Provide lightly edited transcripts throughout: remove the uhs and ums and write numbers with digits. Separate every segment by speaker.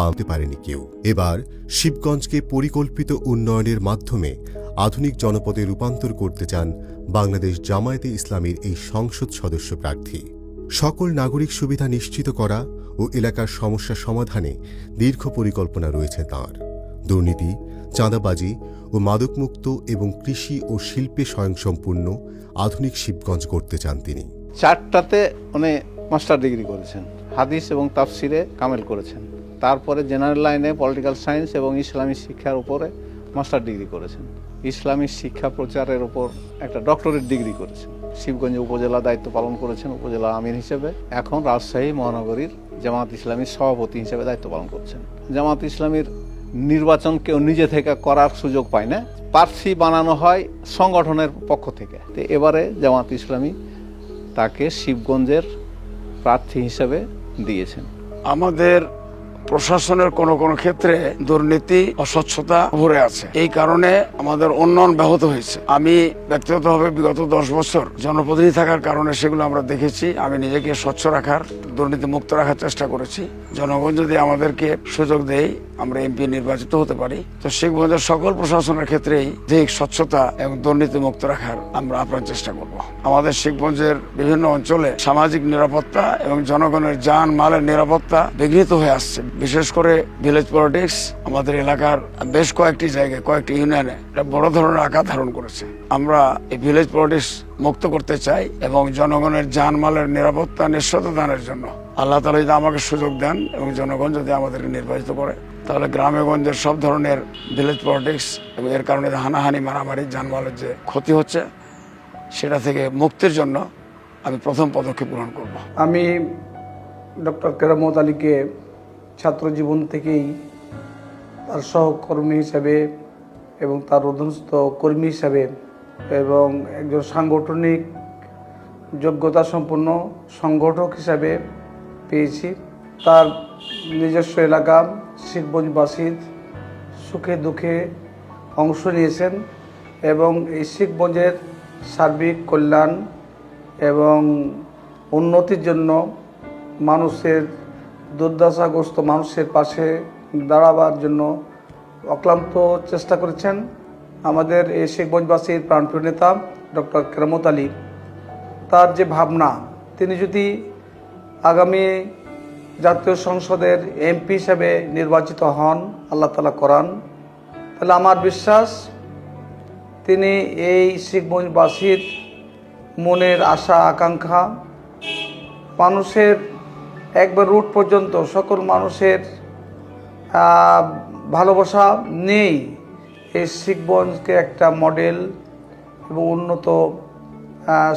Speaker 1: আনতে পারেনি কেউ। এবার শিবগঞ্জকে পরিকল্পিত উন্নয়নের মাধ্যমে আধুনিক জনপদে রূপান্তর করতে চান বাংলাদেশ জামায়াতে ইসলামীর এই সংসদ সদস্য প্রার্থী। সকল নাগরিক সুবিধা নিশ্চিত করা ও এলাকার সমস্যা সমাধানে দীর্ঘ পরিকল্পনা রয়েছে তাঁর। দুর্নীতি, চাঁদাবাজি ও মাদকমুক্ত এবং কৃষি ও শিল্পে স্বয়ংসম্পূর্ণ আধুনিক শিবগঞ্জ করতে চান তিনি।
Speaker 2: 4টাতে উনি মাস্টার ডিগ্রি করেছেন, হাদিস এবং তাফসিরে কামেল করেছেন। তারপরে জেনারেল লাইনে পলিটিক্যাল সায়েন্স এবং ইসলামী শিক্ষার উপরে মাস্টার ডিগ্রি করেছেন। ইসলামী শিক্ষা প্রচারের উপর একটা ডক্টরেট ডিগ্রি করেছেন। শিবগঞ্জে উপজেলা দায়িত্ব পালন করেছেন উপজেলা আমির হিসেবে। এখন রাজশাহী মহানগরীর জামাত ইসলামীর সভাপতি হিসেবে দায়িত্ব পালন করছেন। জামাত ইসলামীর নির্বাচন কেউ নিজে থেকে করার সুযোগ পায় না, প্রার্থী বানানো হয় সংগঠনের পক্ষ থেকে। তো এবারে জামাত ইসলামী তাকে শিবগঞ্জের প্রার্থী হিসেবে দিয়েছেন।
Speaker 3: আমাদের প্রশাসনের কোন কোন ক্ষেত্রে দুর্নীতি, অস্বচ্ছতা ভরে আছে। এই কারণে আমাদের উন্নয়ন ব্যাহত হয়েছে। আমি ব্যক্তিগতভাবে বিগত 10 বছর জনপ্রতিনিধি থাকার কারণে সেগুলো আমরা দেখেছি। আমি নিজেকে স্বচ্ছ রাখার, দুর্নীতি মুক্ত রাখার চেষ্টা করেছি। জনগণ যদি আমাদেরকে সুযোগ দেয়, আমরা এমপি নির্বাচিত হতে পারি, তো শিবগঞ্জের সকল প্রশাসনের ক্ষেত্রেই যে স্বচ্ছতা এবং দুর্নীতি মুক্ত রাখার আমরা আপ্রাণ চেষ্টা করব। আমাদের শিবগঞ্জের বিভিন্ন অঞ্চলে সামাজিক নিরাপত্তা এবং জনগণের যান মালের নিরাপত্তা বিঘ্নিত হয়ে আসছে। বিশেষ করে ভিলেজ পলিটিক্স আমাদের এলাকার বেশ কয়েকটি জায়গায়, কয়েকটি ইউনিয়নে এটা বড় ধরনের আকার ধারণ করেছে। আমরা এই ভিলেজ পলিটিক্স মুক্ত করতে চাই এবং জনগণের যান মালের নিরাপত্তা নিশ্চয়তা দানের জন্য আল্লাহ তাআলা যদি আমাকে সুযোগ দেন এবং জনগণ যদি আমাদেরকে নির্বাচিত করে, তাহলে গ্রামে গঞ্জের সব ধরনের ভিলেজ পলিটিক্স এবং এর কারণে হানাহানি, মারামারি, যানবাহনের যে ক্ষতি হচ্ছে সেটা থেকে মুক্তির জন্য আমি প্রথম পদক্ষেপ গ্রহণ করব।
Speaker 4: আমি ডক্টর কেরামত আলীকে ছাত্র জীবন থেকেই তার সহকর্মী হিসাবে এবং তার অধীনস্থ কর্মী হিসাবে এবং একজন সাংগঠনিক যোগ্যতা সম্পন্ন সংগঠক হিসাবে পেয়েছি। তার নিজস্ব এলাকা শিবগঞ্জবাসীর সুখে দুঃখে অংশ নিয়েছেন এবং এই শিবগঞ্জের সার্বিক কল্যাণ এবং উন্নতির জন্য মানুষের দুর্দশাগ্রস্ত মানুষের পাশে দাঁড়াবার জন্য অক্লান্ত চেষ্টা করেছেন। আমাদের এই শিবগঞ্জবাসীর প্রাণপ্রিয় নেতা ডক্টর কেরামত আলী, তার যে ভাবনা, তিনি যদি আগামী জাতীয় সংসদের এমপি হিসেবে নির্বাচিত হন, আল্লাহ তাআলা করান, তাহলে আমার বিশ্বাস তিনি এই শিবগঞ্জবাসীর মনের আশা আকাঙ্ক্ষা, মানুষের একবার রুট পর্যন্ত সকল মানুষের ভালোবাসা নেই, এই শিবগঞ্জকে একটা মডেল এবং উন্নত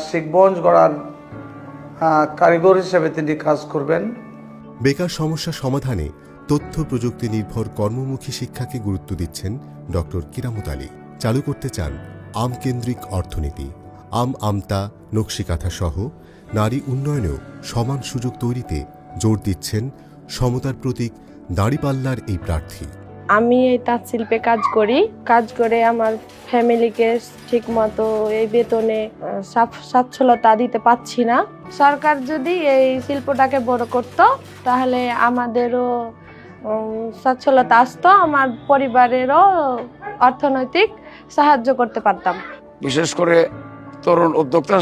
Speaker 4: শিবগঞ্জ গড়ার কারিগর হিসেবে তিনি কাজ করবেন।
Speaker 1: বেকার সমস্যা সমাধানে তথ্য প্রযুক্তি নির্ভর কর্মমুখী শিক্ষাকে গুরুত্ব দিচ্ছেন ডক্টর কেরামত আলী। চালু করতে চান আমকেন্দ্রিক অর্থনীতি। আমতা, নকশিকাঁথা সহ নারী উন্নয়নেও সমান সুযোগ তৈরিতে জোর দিচ্ছেন সমতার প্রতীক দাঁড়িপাল্লার এই প্রার্থী।
Speaker 5: আমি এই তাঁত শিল্পে কাজ করে আমার ফ্যামিলিকে ঠিকমতো এই বেতনে সচ্ছলতা দিতে পারছি না। সরকার যদি এই শিল্পটাকে বড় করত, তাহলে আমাদেরও সচ্ছলতা আসতো, আমার পরিবারেরও অর্থনৈতিক সাহায্য করতে পারতাম।
Speaker 3: বিশেষ করে তরুণ উদ্যোক্তা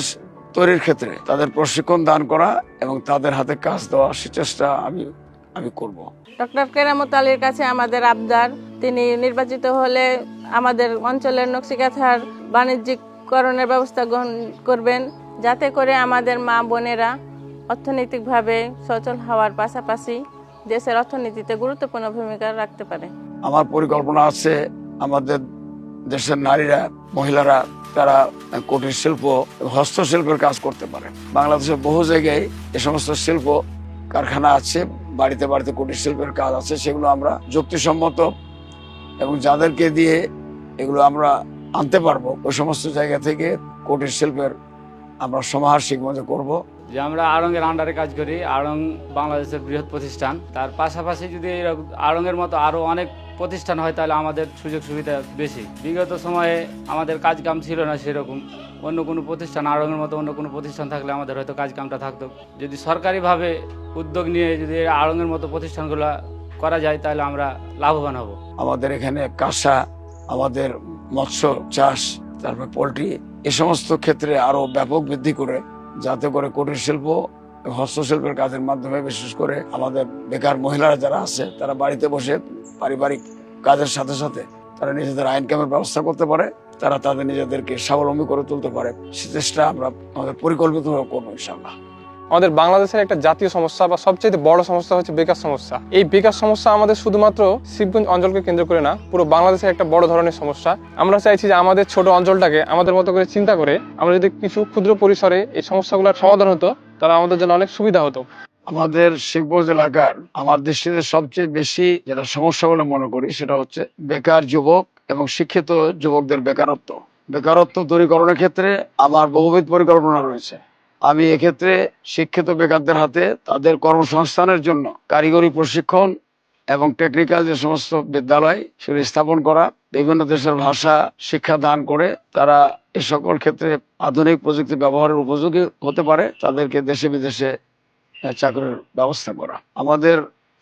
Speaker 3: তৈরির ক্ষেত্রে তাদের প্রশিক্ষণ দান করা এবং তাদের হাতে কাজ দেওয়া, সে চেষ্টা আমি করব।
Speaker 6: ডক্টর কেরামত আলীর কাছে আমাদের আবদার, তিনি নির্বাচিত হলে আমাদের অঞ্চলের নকশিকাঁথার বাণিজ্যিকরণের ব্যবস্থা গ্রহণ করবেন, যাতে করে আমাদের মা বোনেরা অর্থনৈতিকভাবে সচল হওয়ার পাশাপাশি দেশের অর্থনীতিতে গুরুত্বপূর্ণ ভূমিকা রাখতে পারে। আমার পরিকল্পনা আছে আমাদের দেশের নারীরা, মহিলারা তারা কুটির শিল্প, হস্তশিল্পের কাজ করতে পারে। বাংলাদেশের বহু জায়গায় এ সমস্ত শিল্প কারখানা আছে, বাড়িতে বাড়িতে কুটির শিল্পের কাজ আছে, সেগুলো আমরা যুক্তিসম্মত এবং যাদেরকে দিয়ে এগুলো আমরা আনতে পারবো, ওই সমস্ত জায়গা থেকে কুটির শিল্পের আমরা সমাহার শিবগঞ্জে করব।
Speaker 7: যে আমরা আড়ং-এর আন্ডারে কাজ করি, আড়ং বাংলাদেশের বৃহৎ প্রতিষ্ঠান, তার পাশাপাশি যদি আড়ং-এর মতো আরো অনেক প্রতিষ্ঠান হয় তাহলে আমাদের সুযোগ সুবিধা বেশি। বিগত সময়ে আমাদের কাজ কাম ছিল না সেরকম, অন্য কোনো প্রতিষ্ঠান, আড়ং-এর মতো অন্য কোনো প্রতিষ্ঠান থাকলে আমাদের হয়তো কাজ কামটা থাকতো। যদি সরকারিভাবে উদ্যোগ নিয়ে যদি আড়ং-এর মতো প্রতিষ্ঠানগুলো করা যায় তাহলে আমরা লাভবান হব।
Speaker 3: আমাদের এখানে কাঁসা, আমাদের মৎস্য চাষ, তারপর পোল্ট্রি, এ সমস্ত ক্ষেত্রে আরো ব্যাপক বৃদ্ধি করে, যাতে করে কুটির শিল্প, হস্তশিল্পের কাজের মাধ্যমে বিশেষ করে আমাদের বেকার মহিলারা যারা আছে তারা বাড়িতে বসে পারিবারিক কাজের সাথে সাথে তারা নিজেদের ইনকামের ব্যবস্থা করতে পারে, তারা তাদের নিজেদেরকে স্বাবলম্বী করে তুলতে পারে। সে চেষ্টা আমরা আমাদের পরিকল্পিতভাবে করবো ইনশাআল্লাহ।
Speaker 8: আমাদের বাংলাদেশের একটা জাতীয় সমস্যা বা সবচেয়ে বড় সমস্যা হচ্ছে বেকার সমস্যা। এই বেকার সমস্যা আমাদের শুধুমাত্র শিবগঞ্জ অঞ্চলকে কেন্দ্র করে না, পুরো বাংলাদেশের একটা বড় ধরনের সমস্যা। আমরা চাইছি যে আমাদের ছোট অঞ্চলটাকে আমাদের মতো করে চিন্তা করে আমরা যদি কিছু ক্ষুদ্র পরিসরে এই সমস্যাগুলোর সমাধান হতো তাহলে আমাদের জন্য অনেক সুবিধা হতো।
Speaker 3: আমাদের শিবগঞ্জ এলাকার আমার দৃষ্টিতে সবচেয়ে বেশি যেটা সমস্যা বলে মনে করি সেটা হচ্ছে বেকার যুবক এবং শিক্ষিত যুবকদের বেকারত্ব দূরীকরণের ক্ষেত্রে আমার বহুবিধ পরিকল্পনা রয়েছে। আমি এক্ষেত্রে শিক্ষিত বেকারদের হাতে তাদের কর্মসংস্থানের জন্য কারিগরি প্রশিক্ষণ এবং টেকনিক্যাল যে সমস্ত বিদ্যালয় সেগুলি স্থাপন করা, বিভিন্ন দেশের ভাষা শিক্ষা দান করে তারা এ সকল ক্ষেত্রে আধুনিক প্রযুক্তি ব্যবহারের উপযোগী হতে পারে, তাদেরকে দেশে বিদেশে চাকরির ব্যবস্থা করা। আমাদের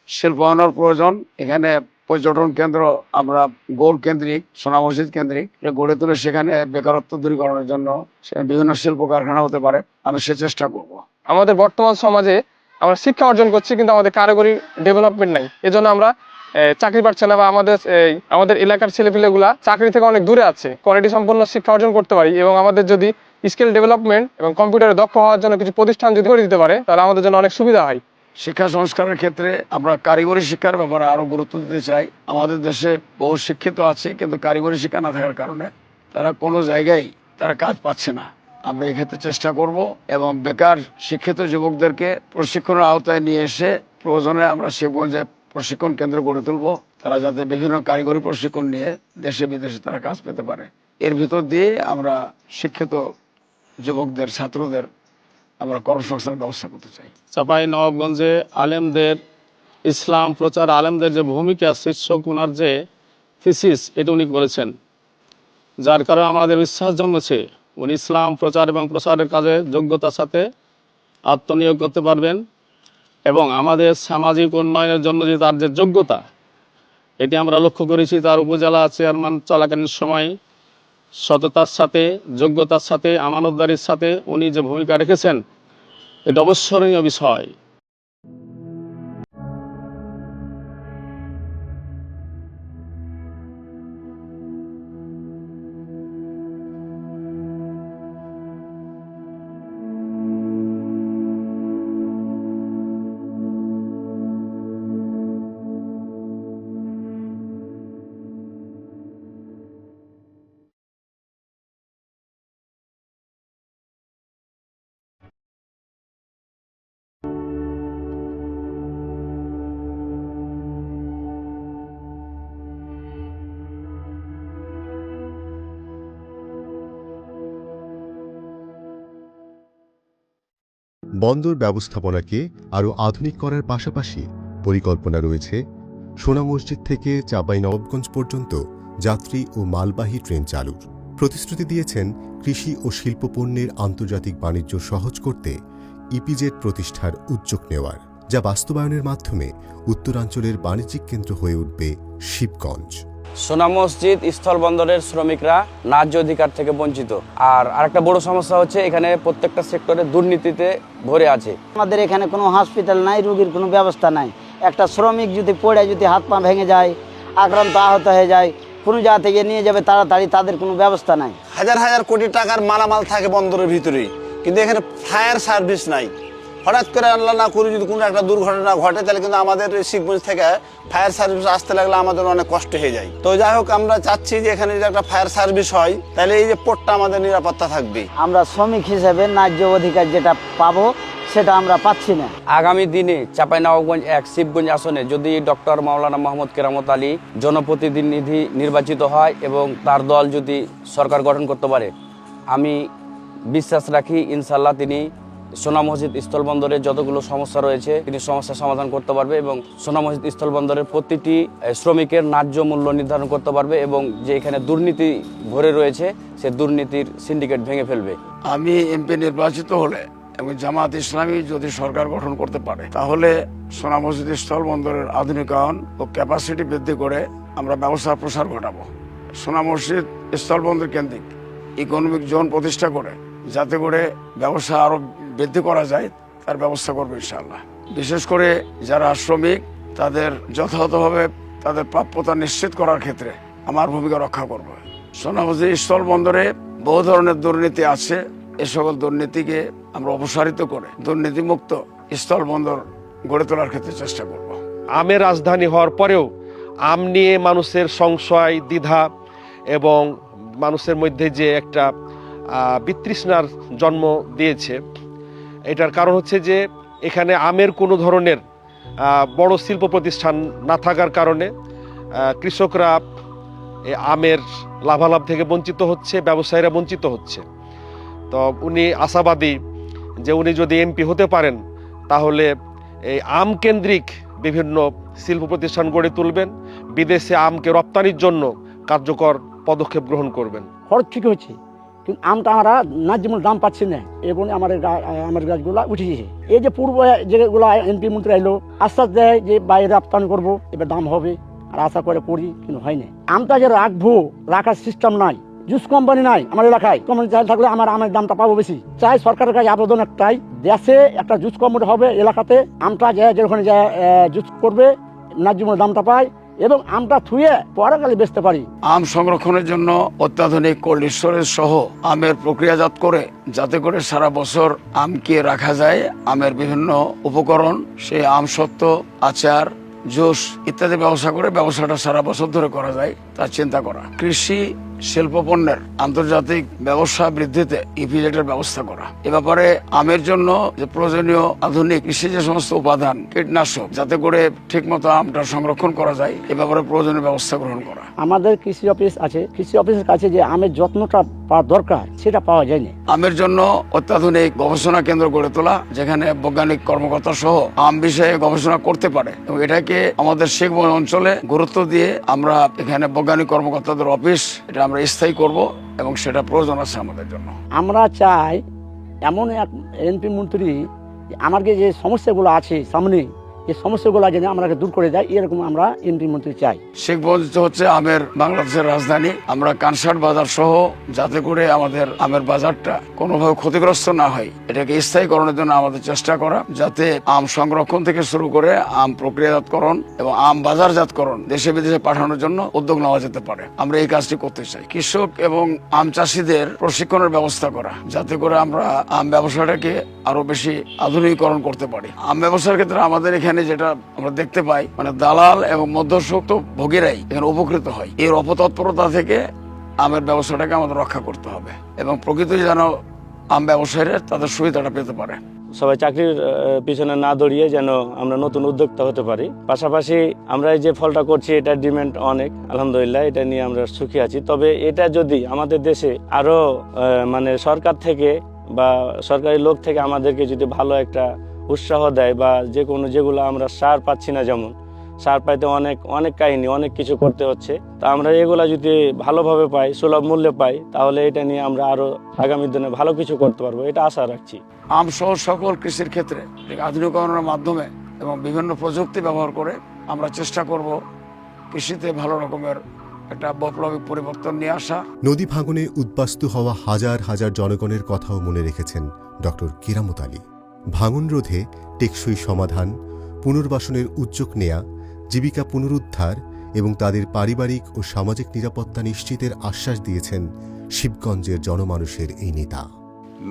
Speaker 3: শিল্পায়নের প্রয়োজন। এখানে পর্যটন কেন্দ্র আমরা গোল কেন্দ্রিক, সোনা মসজিদ কেন্দ্রিক গড়ে তুলে সেখানে বেকারত্ব দূরীকরণের জন্য বিভিন্ন শিল্প কারখানা হতে পারে, আমি সে চেষ্টা করব।
Speaker 8: আমাদের বর্তমান সমাজে আমরা শিক্ষা অর্জন করছি কিন্তু আমাদের কারিগরি ডেভেলপমেন্ট নাই, এজন্য আমরা চাকরি পাচ্ছে না বা আমাদের এলাকার ছেলেপিলেগুলা চাকরি থেকে অনেক দূরে আছে। কোয়ালিটি সম্পন্ন শিক্ষা অর্জন করতে পারি এবং আমাদের যদি স্কিল ডেভেলপমেন্ট এবং কম্পিউটারে দক্ষ হওয়ার জন্য কিছু প্রতিষ্ঠান যদি করে দিতে পারে তাহলে আমাদের জন্য অনেক সুবিধা হয়।
Speaker 3: শিক্ষা সংস্কারের ক্ষেত্রে আমরা কারিগরি শিক্ষার ব্যাপারে আরো গুরুত্ব দিতে চাই। আমাদের দেশে বহু শিক্ষিত আছে কিন্তু কারিগরি শিক্ষা না থাকার কারণে তারা কোনো জায়গায় তারা কাজ পাচ্ছে না। আমরা এক্ষেত্রে চেষ্টা করব এবং বেকার শিক্ষিত যুবকদেরকে প্রশিক্ষণের আওতায় নিয়ে এসে প্রয়োজনে আমরা শিবগঞ্জে প্রশিক্ষণ কেন্দ্র গড়ে তুলব, তারা যাতে বিভিন্ন কারিগরি প্রশিক্ষণ নিয়ে দেশে বিদেশে তারা কাজ পেতে পারে। এর ভিতর দিয়ে আমরা শিক্ষিত যুবকদের, ছাত্রদের আমরা কর্মসংস্থানের ব্যবস্থা করতে চাই।
Speaker 9: চাঁপাই নবাবগঞ্জে আলেমদের, ইসলাম প্রচার আলেমদের যে ভূমিকা, শীর্ষক ওনার যে থিসিস এটা উনি করেছেন, যার কারণে আমাদের বিশ্বাস জন্মেছে উনি ইসলাম প্রচার এবং প্রসারের কাজে যোগ্যতার সাথে আত্মনিয়োগ করতে পারবেন এবং আমাদের সামাজিক উন্নয়নের জন্য যে তার যে যোগ্যতা এটি আমরা লক্ষ্য করেছি। তার উপজেলা চেয়ারম্যান চলাকালীন সময় সততার সাথে, যোগ্যতার সাথে, আমানতদারির সাথে উনি যে ভূমিকা রেখেছেন এটা অবশ্যনীয় বিষয়।
Speaker 1: বন্দর ব্যবস্থাপনাকে আরও আধুনিক করার পাশাপাশি পরিকল্পনা রয়েছে সোনা মসজিদ থেকে চাঁপাইনবাবগঞ্জ পর্যন্ত যাত্রী ও মালবাহী ট্রেন চালুর। প্রতিশ্রুতি দিয়েছেন কৃষি ও শিল্পপণ্যের আন্তর্জাতিক বাণিজ্য সহজ করতে ইপিজেড প্রতিষ্ঠার উদ্যোগ নেওয়ার, যা বাস্তবায়নের মাধ্যমে উত্তরাঞ্চলের বাণিজ্যিক কেন্দ্র হয়ে উঠবে শিবগঞ্জ।
Speaker 10: সোনা মসজিদ স্থলবন্দরের শ্রমিকরা ন্যায্য অধিকার থেকে বঞ্চিত। আর আরেকটা বড় সমস্যা হচ্ছে এখানে প্রত্যেকটা সেক্টরে দুর্নীতিতে ভরে আছে।
Speaker 11: আমাদের এখানে কোনো হসপিটাল নাই, রোগীর কোনো ব্যবস্থা নাই। একটা শ্রমিক যদি পড়ে যদি হাত পা ভেঙে যায়, আক্রান্ত আহত হয়ে যায়, কোনো জায়গা থেকে নিয়ে যাবে তাড়াতাড়ি, তাদের কোনো ব্যবস্থা নাই।
Speaker 12: হাজার হাজার কোটি টাকার মালামাল থাকে বন্দরের ভিতরেই, কিন্তু এখানে ফায়ার সার্ভিস নাই। হঠাৎ করে আল্লাহ না করে যদি কোনো একটা দুর্ঘটনা ঘটে তাহলে কিন্তু আমাদের শিবগঞ্জ থেকে ফায়ার সার্ভিস আসতে লাগলে আমাদের অনেক কষ্ট হয়ে যায়। তো যাই হোক, আমরা চাচ্ছি যে এখানে যদি একটা ফায়ার সার্ভিস হয় তাহলে এই যে পোর্টটা আমাদের নিরাপত্তা থাকবে।
Speaker 11: আমরা শ্রমিক হিসেবে ন্যায্য অধিকার যেটা পাবো সেটা আমরা পাচ্ছি না।
Speaker 10: আগামী দিনে চাঁপাইনবাবগঞ্জ 1 শিবগঞ্জ আসনে যদি ডক্টর মাওলানা মোহাম্মদ কেরামত আলী জনপ্রতিনিধি নির্বাচিত হয় এবং তার দল যদি সরকার গঠন করতে পারে, আমি বিশ্বাস রাখি ইনশাল্লাহ তিনি সোনা মসজিদ স্থলবন্দরের যতগুলো সমস্যা রয়েছে তিনি সমস্যার সমাধান করতে পারবে এবং সোনা মসজিদ স্থলবন্দরের প্রতিটি শ্রমিকের ন্যায্য মূল্য নির্ধারণ করতে পারবে এবং যে এখানে দুর্নীতি ভরে রয়েছে সে দুর্নীতির সিন্ডিকেট ভেঙে ফেলবে।
Speaker 3: আমি এমপি নির্বাচিত হলে এবং জামাত ইসলামী যদি সরকার গঠন করতে পারে, তাহলে সোনা মসজিদ স্থলবন্দরের আধুনিকায়ন ও ক্যাপাসিটি বৃদ্ধি করে আমরা ব্যবসার প্রসার ঘটাবো। সোনা মসজিদ স্থলবন্দর কেন্দ্রিক ইকোনমিক জোন প্রতিষ্ঠা করে যাতে করে ব্যবসা আরো বৃদ্ধি করা যায় তার ব্যবস্থা করবো ইনশাআল্লাহ। বিশেষ করে যারা শ্রমিক তাদের যথাযথভাবে তাদের প্রাপ্যতা নিশ্চিত করার ক্ষেত্রে আমার ভূমিকা রক্ষা করব। সোনা মসজিদ স্থলবন্দরে বহু ধরনের দুর্নীতি আছে, এ সকল দুর্নীতিকে আমরা অপসারিত করে দুর্নীতিমুক্ত স্থলবন্দর গড়ে তোলার ক্ষেত্রে চেষ্টা করব।
Speaker 13: আমের রাজধানী হওয়ার পরেও আম নিয়ে মানুষের সংশয়, দ্বিধা এবং মানুষের মধ্যে যে একটা বিতৃষ্ণার জন্ম দিয়েছে, এটার কারণ হচ্ছে যে এখানে আমের কোনো ধরনের বড় শিল্প প্রতিষ্ঠান না থাকার কারণে কৃষকরা আমের লাভালাভ থেকে বঞ্চিত হচ্ছে, ব্যবসায়ীরা বঞ্চিত হচ্ছে। তো উনি আশাবাদী যে উনি যদি এমপি হতে পারেন তাহলে এই আম কেন্দ্রিক বিভিন্ন শিল্প প্রতিষ্ঠান গড়ে তুলবেন, বিদেশে আমকে রপ্তানির জন্য কার্যকর পদক্ষেপ গ্রহণ করবেন।
Speaker 14: খরচ ঠিক হচ্ছে, কিন্তু আমটা আমরা ন্যায্য মূল্য দাম পাচ্ছি না, এবং আমার গাছগুলো উঠে গেছে। এই যে পূর্ব যেগুলো এমপি মন্ত্রী এলো আশ্বাস দেয় যে বাইরে রপ্তানি করবো, এবার দাম হবে, আর আশা করে করি, কিন্তু হয় না। আমটা যে রাখার সিস্টেম নাই, জুস কোম্পানি নাই আমার এলাকায়। কোম্পানি চাই থাকলে আমার আমের দামটা পাবো বেশি। চাই সরকারের কাছে আবেদন একটাই, দেশে একটা জুস কোম্পানি হবে এলাকাতে, আমটা যেখানে যায় জুস করবে, ন্যায্য মূল্য দামটা পায় এবং আমটা থুয়ে পরে বেচতে পারি।
Speaker 3: আম সংরক্ষণের জন্য অত্যাধুনিক কোল্ড স্টোরেজ সহ আমের প্রক্রিয়াজাত করে যাতে করে সারা বছর আমকে রাখা যায়, আমের বিভিন্ন উপকরণ, সেই আম সত্ত্ব, আচার, জুস ইত্যাদি ব্যবসা করে ব্যবসাটা সারা বছর ধরে করা যায় তার চিন্তা করা। কৃষি শিল্প পণ্যের আন্তর্জাতিক ব্যবসা বৃদ্ধিতে ইপিজেডের ব্যবস্থা করা। এ ব্যাপারে আমের জন্য যে প্রয়োজনীয় আধুনিক কৃষি যে সমস্ত উপাদান, কীটনাশক, যাতে করে ঠিক মতো আমটা সংরক্ষণ করা যায়, এ ব্যাপারে প্রয়োজনীয় ব্যবস্থা গ্রহণ করা।
Speaker 14: আমাদের কৃষি অফিস আছে, কৃষি অফিসের কাছে যে আমের যত্নটা পাওয়া দরকার সেটা পাওয়া যায়নি।
Speaker 3: আমের জন্য অত্যাধুনিক গবেষণা কেন্দ্র গড়ে তোলা, যেখানে বৈজ্ঞানিক কর্মকর্তা সহ আম বিষয়ে গবেষণা করতে পারে, এবং এটাকে আমাদের শেখগঞ্জ অঞ্চলে গুরুত্ব দিয়ে আমরা এখানে বৈজ্ঞানিক কর্মকর্তাদের অফিস এটা আমরা স্থায়ী করব, এবং সেটা প্রয়োজন আছে আমাদের জন্য।
Speaker 14: আমরা চাই এমন এক এমপি মন্ত্রী আমাকে যে সমস্যাগুলো আছে সামনে, এই সমস্যাগুলো যেন আমরা দূর করে দেয়, এরকম আমরা এমপি মন্ত্রী চাই।
Speaker 3: শেখগঞ্জ হচ্ছে আমের বাংলাদেশের রাজধানী। আমরা কানসাট বাজার সহ যাতে করে আমাদের আমের বাজারটা কোনোভাবে ক্ষতিগ্রস্ত না হয়, এটাকে স্থায়ীকরণের জন্য আমাদের চেষ্টা করা, যাতে আম সংরক্ষণ থেকে শুরু করে আম প্রক্রিয়াজাতকরণ এবং আম বাজারজাতকরণ দেশে বিদেশে পাঠানোর জন্য উদ্যোগ নেওয়া যেতে পারে। আমরা এই কাজটি করতে চাই। কৃষক এবং আম চাষিদের প্রশিক্ষণের ব্যবস্থা করা, যাতে করে আমরা আম ব্যবসাটাকে আরো বেশি আধুনিকীকরণ করতে পারি। আম ব্যবসার ক্ষেত্রে আমাদের এখানে যেটা আমরা দেখতে পাই, মানে দালাল এবং মধ্যস্বত্ব ভোগীরাই এখানে উপকৃত হয়। এর অপতৎপরতা থেকে আমের ব্যবসাটাকে আমাদের রক্ষা করতে হবে, এবং প্রকৃত যেন আম ব্যবসায়ীরা তাদের সুবিধাটা পেতে পারে।
Speaker 10: সবাই চাকরির পিছনে না দৌড়িয়ে যেন আমরা নতুন উদ্যোক্তা হতে পারি। পাশাপাশি আমরা এই যে ফলটা করছি এটার ডিমান্ড অনেক, আলহামদুলিল্লাহ, এটা নিয়ে আমরা সুখী আছি। তবে এটা যদি আমাদের দেশে আরো মানে সরকার থেকে বা সরকারি লোক থেকে আমাদেরকে যদি ভালো একটা উৎসাহ দেয়, বা যেগুলো আমরা সার পাচ্ছি না, যেমন সার পাইতে অনেক কাহিনী, অনেক কিছু করতে হচ্ছে, তা আমরা এগুলা যদি ভালোভাবে পাই, সুলভ মূল্যে পাই, তাহলে এটা নিয়ে আমরা আরো আগামী দিনে ভালো কিছু করতে পারবো, এটা আশা রাখছি।
Speaker 3: আম সহ সকল কৃষির ক্ষেত্রে আধুনিকরণের মাধ্যমে এবং বিভিন্ন প্রযুক্তি ব্যবহার করে আমরা চেষ্টা করব কৃষিতে ভালো রকমের একটা বৈপ্লবিক পরিবর্তন নিয়ে আসা।
Speaker 1: নদী ভাঙনে উদ্বাস্তু হওয়া হাজার হাজার জনগণের কথাও মনে রেখেছেন ডক্টর কিরামত আলী। ভাঙন রোধে টেকসই সমাধান, পুনর্বাসনের উদ্যোগ নেয়া, জীবিকা পুনরুদ্ধার এবং তাদের পারিবারিক ও সামাজিক নিরাপত্তা নিশ্চিতের আশ্বাস দিয়েছেন শিবগঞ্জের জনমানুষের এই নেতা।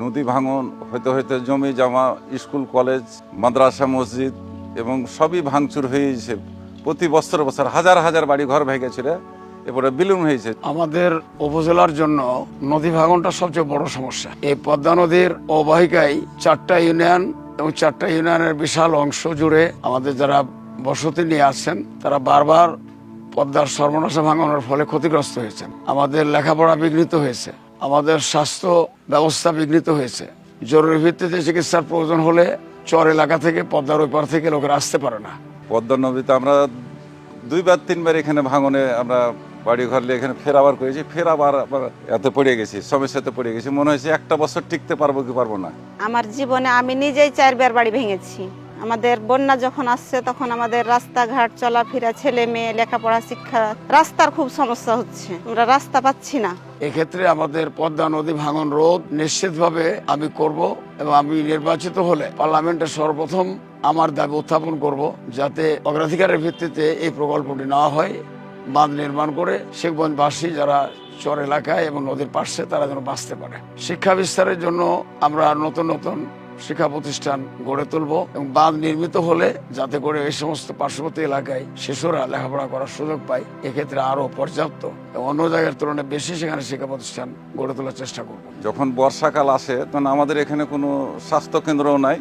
Speaker 15: নদী ভাঙন হইতে হইতে জমি জমা, স্কুল কলেজ, মাদ্রাসা, মসজিদ এবং সবই ভাঙচুর হয়েছে। প্রতি বছর হাজার হাজার বাড়ি ঘর ভেঙেছিল, এরপরে বিলীন হয়েছে।
Speaker 3: আমাদের উপজেলার জন্য নদী ভাঙনটা সবচেয়ে বড় সমস্যা। এই পদ্মা নদীর অববাহিকায় 4টা ইউনিয়ন এবং 4টা ইউনিয়নের বিশাল অংশ জুড়ে আমাদের যারা বসতি নিয়ে আসছেন তারা বারবার পদ্মার সর্বনাশা ভাঙনের ফলে ক্ষতিগ্রস্ত হয়েছেন। আমাদের লেখাপড়া বিঘ্নিত হয়েছে, আমাদের স্বাস্থ্য ব্যবস্থা বিঘ্নিত হয়েছে। জরুরি ভিত্তিতে চিকিৎসার প্রয়োজন হলে চর এলাকা থেকে পদ্মার ওই পার থেকে লোকেরা আসতে পারে না।
Speaker 15: পদ্মা নদীতে আমরা 2-3বার এখানে ভাঙনে আমরা বাড়ি ঘর নিয়ে এখানে ফের আবার করেছি, ফের আবার এত পড়ে গেছি, সমস্যাতে পড়ে গেছি। মনে হয়েছে একটা বছর টিকতে পারবো কি পারবো না।
Speaker 16: আমার জীবনে আমি নিজেই 4 বার বাড়ি ভেঙেছি। আমাদের বন্যা যখন আসছে তখন আমাদের রাস্তাঘাট, চলাফেরা, ছেলে মেয়ে, লেখাপড়া, শিক্ষা, রাস্তার খুব সমস্যা হচ্ছে, আমরা রাস্তা পাচ্ছি না।
Speaker 3: এক্ষেত্রে আমাদের পদ্মা নদী ভাঙন রোধ নিশ্চিতভাবে আমি করব এবং আমি নির্বাচিত হলে পার্লামেন্টে সর্বপ্রথম আমার দাবি উত্থাপন করব, যাতে অগ্রাধিকারের ভিত্তিতে এই প্রকল্পটি নেওয়া হয়। বাঁধ নির্মাণ করে শিবগঞ্জবাসী যারা চর এলাকায় এবং নদীর পাশে তারা যেন বাঁচতে পারে। শিক্ষা বিস্তারের জন্য আমরা নতুন নতুন শিক্ষা প্রতিষ্ঠান গড়ে তুলব এবং বাঁধ নির্মিত হলে যাতে করে এই সমস্ত পার্শ্ববর্তী এলাকায় শিশুরা লেখাপড়া করার সুযোগ পায়, এক্ষেত্রে আরো পর্যাপ্ত এবং অন্য জায়গার তুলনায় বেশি সেখানে শিক্ষা প্রতিষ্ঠান গড়ে তোলার চেষ্টা করব।
Speaker 15: যখন বর্ষাকাল আসে তখন আমাদের এখানে কোনো স্বাস্থ্য কেন্দ্রও নাই,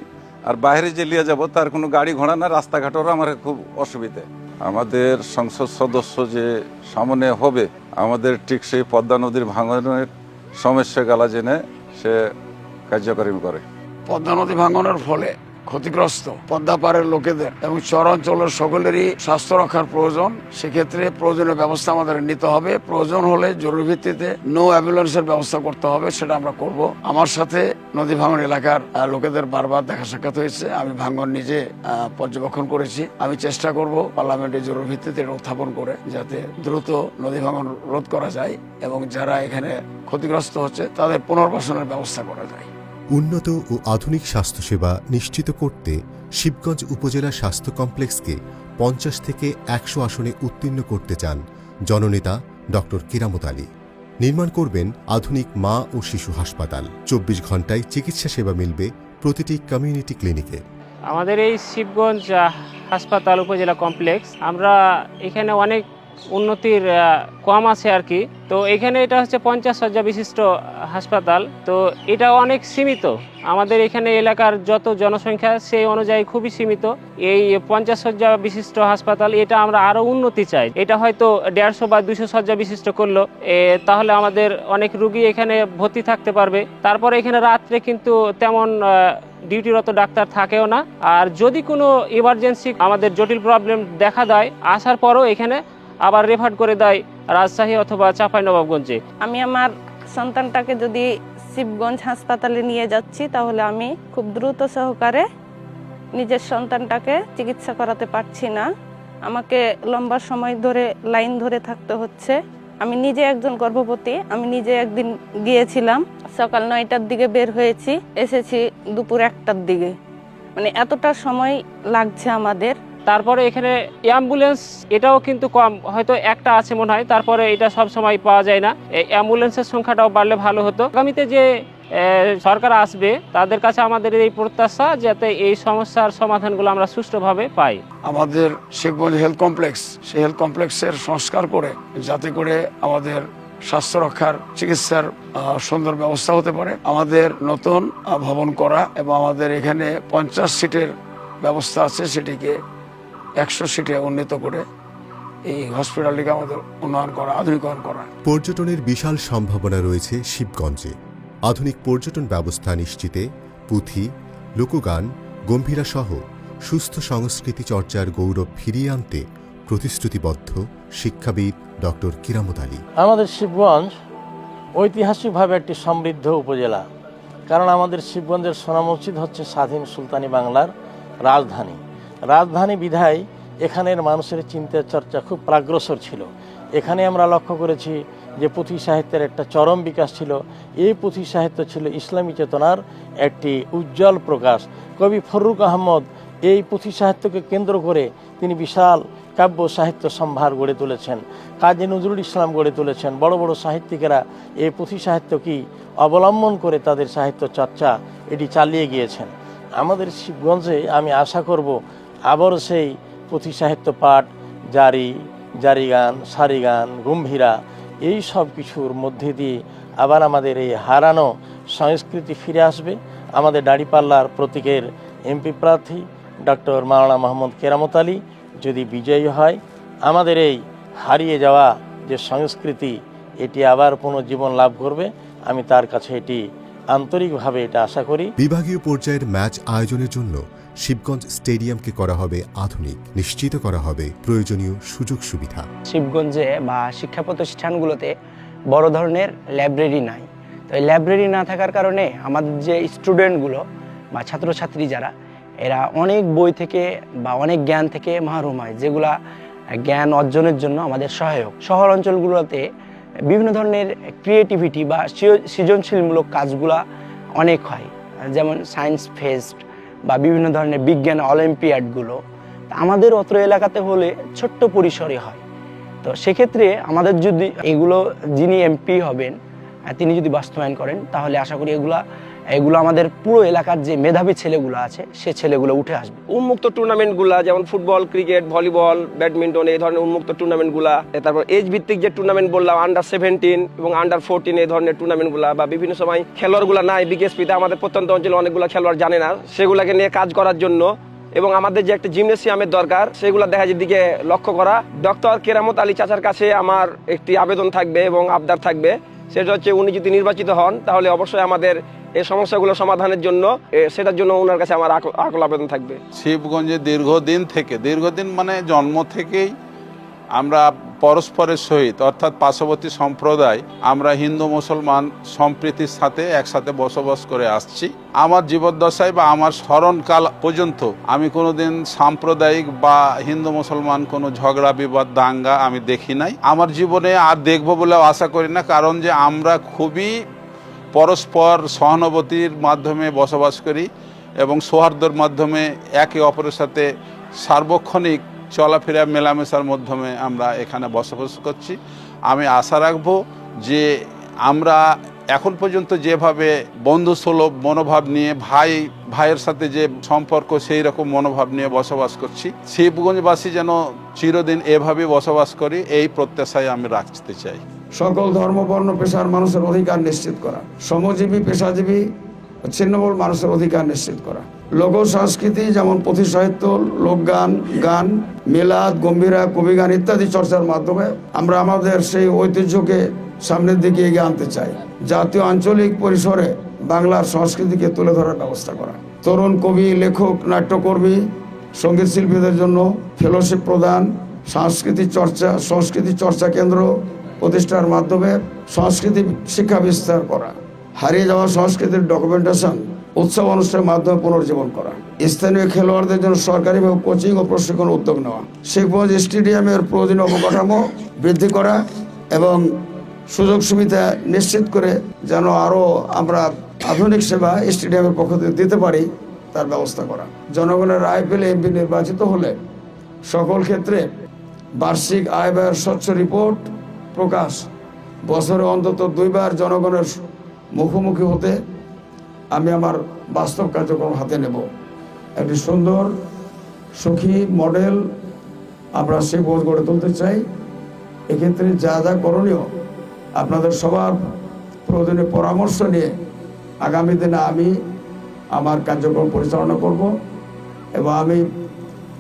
Speaker 15: আর বাইরে যে নিয়ে যাব তার কোনো গাড়ি ঘোড়া না, রাস্তাঘাটেরও আমার খুব অসুবিধে। আমাদের সংসদ সদস্য যে সামনে হবে, আমাদের ঠিক সেই পদ্মা নদীর ভাঙনের সমস্যা গালা জেনে সে কার্যকরী করে।
Speaker 3: পদ্মা নদী ভাঙনের ফলে ক্ষতিগ্রস্ত পদ্মা পাড়ের লোকেদের এবং চরাঞ্চলের সকলেরই স্বাস্থ্য রক্ষার প্রয়োজন। সেক্ষেত্রে প্রয়োজনীয় ব্যবস্থা আমাদের নিতে হবে। প্রয়োজন হলে জরুরি ভিত্তিতে নো অ্যাম্বুলেন্সের ব্যবস্থা করতে হবে, সেটা আমরা করব। আমার সাথে নদী ভাঙন এলাকার লোকেদের বারবার দেখা সাক্ষাৎ হয়েছে, আমি ভাঙন নিজে পর্যবেক্ষণ করেছি। আমি চেষ্টা করব পার্লামেন্টে জরুরি ভিত্তিতে এটা উত্থাপন করে যাতে দ্রুত নদী ভাঙন রোধ করা যায় এবং যারা এখানে ক্ষতিগ্রস্ত হচ্ছে তাদের পুনর্বাসনের ব্যবস্থা করা যায়।
Speaker 1: উন্নত ও আধুনিক স্বাস্থ্যসেবা নিশ্চিত করতে শিবগঞ্জ উপজেলা স্বাস্থ্য কমপ্লেক্সকে 50 থেকে 100 আসনে উত্তীর্ণ করতে চান জননেতা ডক্টর কিরামত আলী। নির্মাণ করবেন আধুনিক মা ও শিশু হাসপাতাল। 24 ঘণ্টায় চিকিৎসা সেবা মিলবে প্রতিটি কমিউনিটি ক্লিনিকে।
Speaker 17: আমাদের এই শিবগঞ্জ হাসপাতাল উপজেলা কমপ্লেক্স, আমরা এখানে অনেক উন্নতির কম আছে আর কি। তো এখানে এটা হচ্ছে 50 শয্যা বিশিষ্ট হাসপাতাল, তো এটা অনেক সীমিত। আমাদের এখানে এলাকার যত জনসংখ্যা সেই অনুযায়ী খুবই সীমিত। এই 50 শয্যা বিশিষ্ট হাসপাতাল এটা আমরা আরো উন্নতি চাই। এটা হয়তো 150 বা 200 শয্যা বিশিষ্ট করলো, তাহলে আমাদের অনেক রুগী এখানে ভর্তি থাকতে পারবে। তারপরে এখানে রাত্রে কিন্তু তেমন ডিউটিরত ডাক্তার থাকেও না। আর যদি কোনো ইমার্জেন্সি আমাদের জটিল প্রবলেম দেখা দেয়, আসার পরও এখানে আবার রেফার করে দেয় রাজশাহী অথবা চাঁপাইনবাবগঞ্জে।
Speaker 6: আমি আমার সন্তানটাকে যদি শিবগঞ্জ হাসপাতালে নিয়ে যাচ্ছি, তাহলে আমি খুব দ্রুত সহকারে নিজের সন্তানটাকে চিকিৎসা করাতে পারছি না। আমাকে লম্বা সময় ধরে লাইন ধরে থাকতে হচ্ছে। আমি নিজে একজন গর্ভবতী, আমি নিজে একদিন গিয়েছিলাম, সকাল 9টার দিকে বের হয়েছি, এসেছি দুপুর 1টার দিকে। মানে এতটা সময় লাগছে আমাদের।
Speaker 17: তারপরে এখানে অ্যাম্বুলেন্স এটাও কিন্তু কম, হয়তো একটা আছে মনে হয়, তারপরে এটা সব সময় পাওয়া যায় না। এই অ্যাম্বুলেন্সের সংখ্যাটাও বাড়লে ভালো হতো। আগামীতে যে সরকার আসবে তাদের কাছে আমাদের এই প্রত্যাশা যাতে এই সমস্যার সমাধানগুলো আমরা সুষ্ঠুভাবে পাই।
Speaker 3: আমাদের শিবগঞ্জ হেলথ কমপ্লেক্স, সেই হেলথ কমপ্লেক্সের সংস্কার করে যাতে করে আমাদের স্বাস্থ্য রক্ষার চিকিৎসার সুন্দর ব্যবস্থা হতে পারে। আমাদের নতুন ভবন করা এবং আমাদের এখানে 50 সিটের ব্যবস্থা আছে, সেটিকে 100 সিটে উন্নীত করে এই হসপিটালটিকে আমাদের উন্নয়ন করা, আধুনিকরণ করা।
Speaker 1: পর্যটনের বিশাল সম্ভাবনা রয়েছে শিবগঞ্জে। আধুনিক পর্যটন ব্যবস্থা নিশ্চিতে পুঁথি, লোকগান, গম্ভীরা সহ সুস্থ সংস্কৃতি চর্চার গৌরব ফিরিয়ে আনতে প্রতিশ্রুতিবদ্ধ শিক্ষাবিদ ডক্টর কিরামত আলী।
Speaker 18: আমাদের শিবগঞ্জ ঐতিহাসিকভাবে একটি সমৃদ্ধ উপজেলা, কারণ আমাদের শিবগঞ্জের সোনা মসজিদ হচ্ছে স্বাধীন সুলতানি বাংলার রাজধানী। রাজধানী বিধায় এখানের মানুষের চিন্তা চর্চা খুব প্রাগ্রসর ছিল। এখানে আমরা লক্ষ্য করেছি যে পুঁথি সাহিত্যের একটা চরম বিকাশ ছিল। এই পুঁথি সাহিত্য ছিল ইসলামী চেতনার একটি উজ্জ্বল প্রকাশ। কবি ফররুক আহমদ এই পুঁথি সাহিত্যকে কেন্দ্র করে তিনি বিশাল কাব্য সাহিত্য সম্ভার গড়ে তুলেছেন। কাজী নজরুল ইসলাম গড়ে তুলেছেন। বড় বড় সাহিত্যিকেরা এই পুঁথি সাহিত্যকে অবলম্বন করে তাদের সাহিত্য চর্চা এটি চালিয়ে গিয়েছেন। আমাদের শিবগঞ্জে আমি আশা করব আবারও সেই পুঁথি সাহিত্য পাঠ, জারি গান, সারি গান, গম্ভীরা, এই সব কিছুর মধ্যে দিয়ে আবার আমাদের এই হারানো সংস্কৃতি ফিরে আসবে। আমাদের দাঁড়িপাল্লার প্রতীকের এমপি প্রার্থী ডক্টর মাওলানা মোহাম্মদ কেরামত আলী যদি বিজয়ী হয়, আমাদের এই হারিয়ে যাওয়া যে সংস্কৃতি এটি আবার পুনর্জীবন লাভ করবে। আমি তার কাছে এটি আন্তরিকভাবে এটা আশা করি।
Speaker 1: বিভাগীয় পর্যায়ের ম্যাচ আয়োজনের জন্য শিবগঞ্জ স্টেডিয়ামকে করা হবে আধুনিক, নিশ্চিত করা হবে প্রয়োজনীয় সুযোগ সুবিধা।
Speaker 10: শিবগঞ্জে বা শিক্ষা প্রতিষ্ঠানগুলোতে বড় ধরনের লাইব্রেরি নাই। তো এই লাইব্রেরি না থাকার কারণে আমাদের যে স্টুডেন্টগুলো বা ছাত্রছাত্রী যারা, এরা অনেক বই থেকে বা অনেক জ্ঞান থেকে মাহরুম হয়, যেগুলা জ্ঞান অর্জনের জন্য আমাদের সহায়ক। শহর অঞ্চলগুলোতে বিভিন্ন ধরনের ক্রিয়েটিভিটি বা সৃজনশীলমূলক কাজগুলা অনেক হয়, যেমন সায়েন্স ফেস্ট বা বিভিন্ন ধরনের বিজ্ঞান অলিম্পিয়াডগুলো। আমাদের অত্র এলাকাতে হলে ছোট্ট পরিসরে হয়। তো সেক্ষেত্রে আমাদের যদি এগুলো, যিনি এমপি হবেন তিনি যদি বাস্তবায়ন করেন, তাহলে আশা করি এগুলো আমাদের পুরো এলাকার যে মেধাবী ছেলেগুলো আছে সে ছেলেগুলো উঠে আসবে।
Speaker 19: উন্মুক্ত টুর্নামেন্টগুলা যেমন ফুটবল, ক্রিকেট, ভলিবল, ব্যাডমিন্টন, এই ধরনের উন্মুক্ত টুর্নামেন্টগুলা, তারপর এজ ভিত্তিক যে টুর্নামেন্ট বললাম আন্ডার 17 এবং আন্ডার 14 এই ধরনের টুর্নামেন্টগুলা, বা বিভিন্ন সময় খেলোয়াড়গুলা নাই বিকেএসপিতে, আমাদের প্রত্যন্ত অঞ্চলে অনেকগুলো খেলোয়াড় জানে না, সেগুলোকে নিয়ে কাজ করার জন্য এবং আমাদের যে একটা জিমনেসিয়ামের দরকার সেগুলো দেখা যায় দিকে লক্ষ্য করা। ডক্টর কেরামত আলী চাচার কাছে আমার একটি আবেদন থাকবে এবং আবদার থাকবে, সেটা হচ্ছে উনি যদি নির্বাচিত হন তাহলে অবশ্যই আমাদের এই সমস্যাগুলো সমাধানের জন্য, সেটার জন্য ওনার কাছে আমার আকুল আবেদন থাকবে।
Speaker 15: শিবগঞ্জে দীর্ঘদিন মানে জন্ম থেকেই আমরা পরস্পরের সহিত অর্থাৎ পার্শ্ববর্তী সম্প্রদায়, আমরা হিন্দু মুসলমান সম্প্রীতির সাথে একসাথে বসবাস করে আসছি। আমার জীবদ্দশায় বা আমার স্মরণকাল পর্যন্ত আমি কোনোদিন সাম্প্রদায়িক বা হিন্দু মুসলমান কোনো ঝগড়া বিবাদ দাঙ্গা আমি দেখি নাই, আমার জীবনে আর দেখবো বলেও আশা করি না। কারণ যে আমরা খুবই পরস্পর সহানুভূতির মাধ্যমে বসবাস করি এবং সৌহার্দ্যের মাধ্যমে একে অপরের সাথে সার্বক্ষণিক চলাফেরা মেলামেশার মাধ্যমে আমরা এখানে বসবাস করছি। আমি আশা রাখব যে আমরা এখন পর্যন্ত যেভাবে বন্ধুসুলভ মনোভাব নিয়ে ভাইয়ের সাথে যে সম্পর্ক, সেই রকম মনোভাব নিয়ে বসবাস করছি, শিবগঞ্জবাসী যেন চিরদিন এভাবে বসবাস করি, এই প্রত্যাশায় আমি রাখতে চাই।
Speaker 3: সকল ধর্ম বর্ণ পেশার মানুষের অধিকার নিশ্চিত করা, শ্রমজীবী পেশাজীবী ছিন্নমূল মানুষের অধিকার নিশ্চিত করা, লোক সংস্কৃতি যেমন পুঁথি সাহিত্য, লোকগান, গান, মিলাদ, গম্ভীরা, কবিগান ইত্যাদি চর্চার মাধ্যমে আমরা আমাদের সেই ঐতিহ্যকে সামনের দিকে এগিয়ে আনতে চাই। জাতীয় আঞ্চলিক পরিসরে বাংলার সংস্কৃতিকে তুলে ধরার ব্যবস্থা করা, তরুণ কবি, লেখক, নাট্যকর্মী, সঙ্গীত শিল্পীদের জন্য ফেলোশিপ প্রদান, সংস্কৃতি চর্চা কেন্দ্র প্রতিষ্ঠার মাধ্যমে সংস্কৃতি শিক্ষা বিস্তার করা, হারিয়ে যাওয়া সংস্কৃতির ডকুমেন্টেশন উৎসব অনুষ্ঠানের মাধ্যমে পুনর্জীবন করা, স্থানীয় খেলোয়াড়দের জন্য সরকারিভাবে কোচিং ও প্রশিক্ষণ উদ্যোগ নেওয়া, শিবগঞ্জ স্টেডিয়ামের প্রয়োজনীয় অবকাঠামো বৃদ্ধি করা এবং সুযোগ সুবিধা নিশ্চিত করে যেন আরও আমরা আধুনিক সেবা স্টেডিয়ামের পক্ষ থেকে দিতে পারি তার ব্যবস্থা করা। জনগণের রায় পেলে এমপি নির্বাচিত হলে সকল ক্ষেত্রে বার্ষিক আয় ব্যয়ের স্বচ্ছ রিপোর্ট প্রকাশ, বছরে অন্তত 2 বার জনগণের মুখোমুখি হতে আমি আমার বাস্তব কার্যক্রম হাতে নেব। একটি সুন্দর সুখী মডেল আমরা শিবগঞ্জ গড়ে তুলতে চাই। এক্ষেত্রে যা যা করণীয় আপনাদের সবার প্রয়োজনীয় পরামর্শ নিয়ে আগামী দিনে আমি আমার কার্যক্রম পরিচালনা করব এবং আমি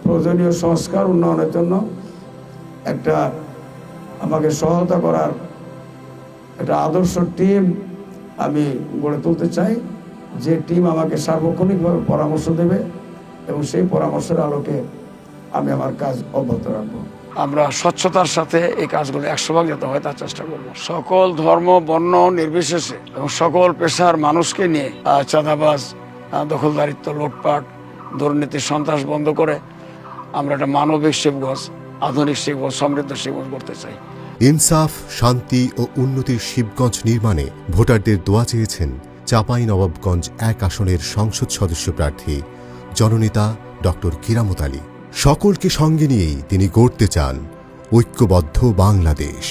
Speaker 3: প্রয়োজনীয় সংস্কার উন্নয়নের জন্য একটা আমাকে সহায়তা করার একটা আদর্শ টিম আমি গড়ে তুলতে চাই, যে টিম আমাকে সার্বক্ষণিকভাবে পরামর্শ দেবে এবং সেই পরামর্শের আলোকে আমি আমার কাজ অব্যাহত রাখবো। আমরা স্বচ্ছতার সাথে এই কাজগুলো 100% যাতে হয় তার চেষ্টা করব। সকল ধর্ম বর্ণ নির্বিশেষে এবং সকল পেশার মানুষকে নিয়ে চাঁদাবাজ, দখলদারিত্ব, লুটপাট, দুর্নীতি, সন্ত্রাস বন্ধ করে আমরা একটা মানবিক শিবগঞ্জ, আধুনিক শিবগঞ্জ, সমৃদ্ধ শিবগঞ্জ করতে চাই।
Speaker 1: ইনসাফ, শান্তি ও উন্নতির শিবগঞ্জ নির্মাণে ভোটারদের দোয়া চেয়েছেন চাঁপাইনবাবগঞ্জ 1 আসনের সংসদ সদস্য প্রার্থী জননেতা ডক্টর কেরামত আলী। সকলকে সঙ্গে নিয়েই তিনি গড়তে চান ঐক্যবদ্ধ বাংলাদেশ।